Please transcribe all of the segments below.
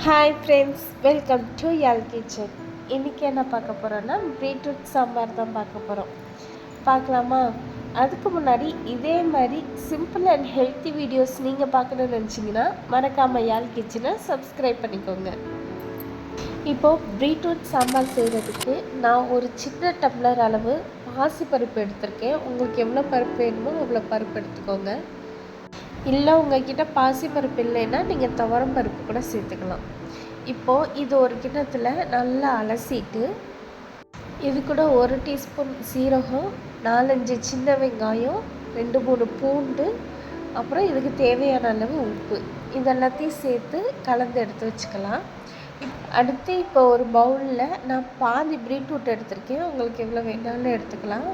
Hi friends, welcome to Yarl kitchen. இன்றைக்கி என்ன பார்க்க போகிறோன்னா பீட்ரூட் சாம்பார் தான் பார்க்க போகிறோம். பார்க்கலாமா? அதுக்கு முன்னாடி இதே மாதிரி சிம்பிள் அண்ட் ஹெல்த்தி வீடியோஸ் நீங்கள் பார்க்கணுன்னு நினச்சிங்கன்னா மறக்காமல் யாழ் கிச்சனை சப்ஸ்கிரைப் பண்ணிக்கோங்க. இப்போது பீட்ரூட் சாம்பார் செய்கிறதுக்கு நான் ஒரு சின்ன டம்ளர் அளவு பாசிப்பருப்பு எடுத்திருக்கேன். உங்களுக்கு எவ்வளோ பருப்பு வேணுமோ அவ்வளோ பருப்பு எடுத்துக்கோங்க. இல்லை உங்கள்கிட்ட பாசிப்பருப்பு இல்லைன்னா நீங்கள் துவரம் பருப்பு கூட சேர்த்துக்கலாம். இப்போது இது ஒரு கிண்ணத்தில் நல்லா அலசிட்டு இது கூட 1 டீஸ்பூன் சீரகம், 4-5 சின்ன வெங்காயம், 2-3 பூண்டு, அப்புறம் இதுக்கு தேவையான அளவு உப்பு, இதெல்லாத்தையும் சேர்த்து கலந்து எடுத்து வச்சுக்கலாம். அடுத்து இப்போ ஒரு பவுலில் நான் பாதி பீட்ரூட் எடுத்திருக்கேன். உங்களுக்கு எவ்வளோ வேணாலும் எடுத்துக்கலாம்.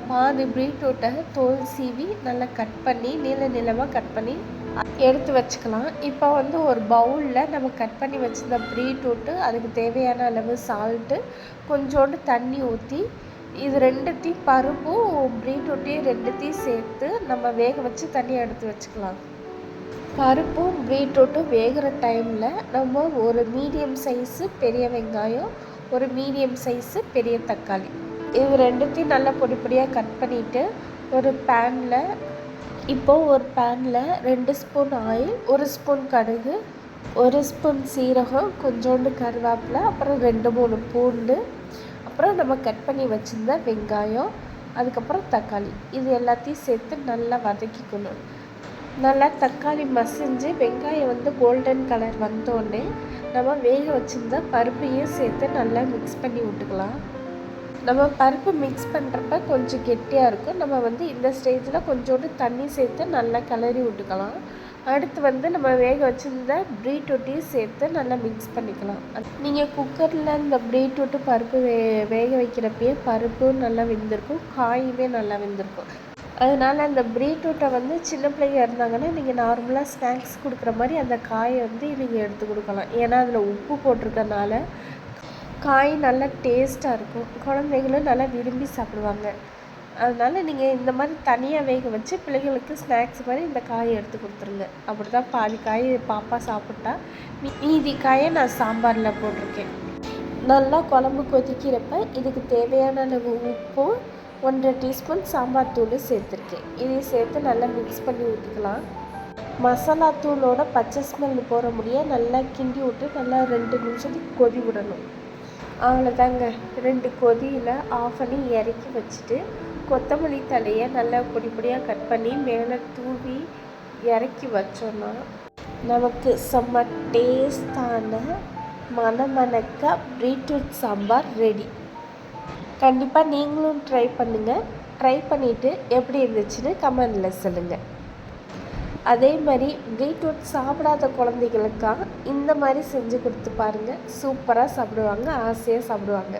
பாதி பீட்ரூட்டை தோல் சீவி நல்லா கட் பண்ணி நீளமாக கட் பண்ணி எடுத்து வச்சுக்கலாம். இப்போ ஒரு பவுலில் நம்ம கட் பண்ணி வச்சுருந்த பீட்ரூட்டு, அதுக்கு தேவையான அளவு சால்ட்டு, கொஞ்சோண்டு தண்ணி ஊற்றி இது ரெண்டுத்தையும் பருப்பும் பீட்ரூட்டையும் ரெண்டுத்தையும் சேர்த்து நம்ம வேக வச்சு தனியாக எடுத்து வச்சுக்கலாம். பருப்பும் பீட்ரூட்டும் வேகிற டைமில் நம்ம ஒரு மீடியம் சைஸு பெரிய வெங்காயம், ஒரு மீடியம் சைஸு பெரிய தக்காளி, இது ரெண்டுத்தையும் நல்லா பொடி பொடியாக கட் பண்ணிவிட்டு ஒரு பேனில் 2 ஸ்பூன் ஆயில், 1 ஸ்பூன் கடுகு, 1 ஸ்பூன் சீரகம், கொஞ்சோண்டு கருவேப்பிலை, அப்புறம் 2-3 பூண்டு, அப்புறம் நம்ம கட் பண்ணி வச்சுருந்த வெங்காயம், அதுக்கப்புறம் தக்காளி, இது எல்லாத்தையும் சேர்த்து நல்லா வதக்கிக்கணும். நல்லா தக்காளி மசிஞ்சு வெங்காயம் கோல்டன் கலர் வந்தோடனே நம்ம வேக வச்சுருந்த பருப்பையும் சேர்த்து நல்லா மிக்ஸ் பண்ணி விட்டுக்கலாம். நம்ம பருப்பு மிக்ஸ் பண்ணுறப்ப கொஞ்சம் கெட்டியாக இருக்கும். நம்ம இந்த ஸ்டேஜில் கொஞ்சோண்டு தண்ணி சேர்த்து நல்லா கிளறி விட்டுக்கலாம். அடுத்து நம்ம வேக வச்சுருந்த பீட்ரூட்டையும் சேர்த்து நல்லா மிக்ஸ் பண்ணிக்கலாம். நீங்கள் குக்கரில் இந்த பீட்ரூட்டு பருப்பு வேக வைக்கிறப்பயே பருப்பும் நல்லா வெந்திருக்கும், காயுமே நல்லா வெந்திருக்கும். அதனால் அந்த பீட்ரூட்டை சின்ன பிள்ளைங்க இருந்தாங்கன்னா நீங்கள் நார்மலாக ஸ்நாக்ஸ் கொடுக்குற மாதிரி அந்த காயை நீங்கள் எடுத்து கொடுக்கலாம். ஏன்னா அதில் உப்பு போட்டிருக்கனால காய் நல்லா டேஸ்ட்டாக இருக்கும், குழந்தைகளும் நல்லா விரும்பி சாப்பிடுவாங்க. அதனால் நீங்கள் இந்த மாதிரி தனியாக வேக வச்சு பிள்ளைகளுக்கு ஸ்நாக்ஸ் மாதிரி இந்த காயை எடுத்து கொடுத்துருங்க. அப்படி தான் பாதி காய் பாப்பா சாப்பிட்டா, மீதி காயை நான் சாம்பாரில் போட்டிருக்கேன். நல்லா குழம்பு கொதிக்கிறப்ப இதுக்கு தேவையான அளவு உப்பும் 1.5 டீஸ்பூன் சாம்பார் தூள் சேர்த்துருக்கேன். இதையும் சேர்த்து நல்லா மிக்ஸ் பண்ணி விட்டுக்கலாம். மசாலா தூளோட பச்சை ஸ்மெல் போகிற முடிய நல்லா கிண்டி விட்டு நல்லா 2 நிமிஷத்துக்கு கொதி விடணும். அவ்வளோதாங்க. 2 கொதியில் ஆஃப் பண்ணி இறக்கி வச்சுட்டு கொத்தமல்லி தலையை நல்லா பொடி பொடியாக கட் பண்ணி மேலே தூவி இறக்கி வச்சோன்னா நமக்கு செம்ம டேஸ்டான மணக்க பீட்ரூட் சாம்பார் ரெடி. கண்டிப்பாக நீங்களும் ட்ரை பண்ணுங்கள். ட்ரை பண்ணிவிட்டு எப்படி இருந்துச்சுன்னு கமெண்டில் சொல்லுங்கள். அதே மாதிரி பீட்ரூட் சாப்பிடாத குழந்தைகளுக்காக இந்த மாதிரி செஞ்சு கொடுத்து பாருங்கள். சூப்பராக சாப்பிடுவாங்க, ஆசையாக சாப்பிடுவாங்க.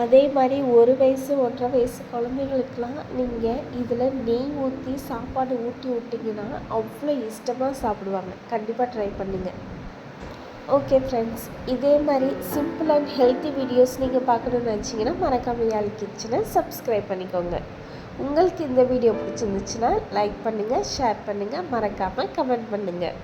அதே மாதிரி 1 வயசு 1.5 வயசு குழந்தைகளுக்கெலாம் நீங்கள் இதில் நெய் ஊற்றி சாப்பாடு ஊட்டி விட்டிங்கன்னா அவ்வளோ இஷ்டமாக சாப்பிடுவாங்க. கண்டிப்பாக ட்ரை பண்ணுங்கள். ஓகே ஃப்ரெண்ட்ஸ், இதே மாதிரி சிம்பிள் அண்ட் ஹெல்த்தி வீடியோஸ் நீங்கள் பார்க்கணுன்னு நினச்சிங்கன்னா மறக்காமல் யாழ் கிச்சனை சப்ஸ்கிரைப் பண்ணிக்கோங்க. உங்களுக்கு இந்த வீடியோ பிடிச்சிருந்துச்சுன்னா லைக் பண்ணுங்கள், ஷேர் பண்ணுங்கள், மறக்காமல் கமெண்ட் பண்ணுங்கள்.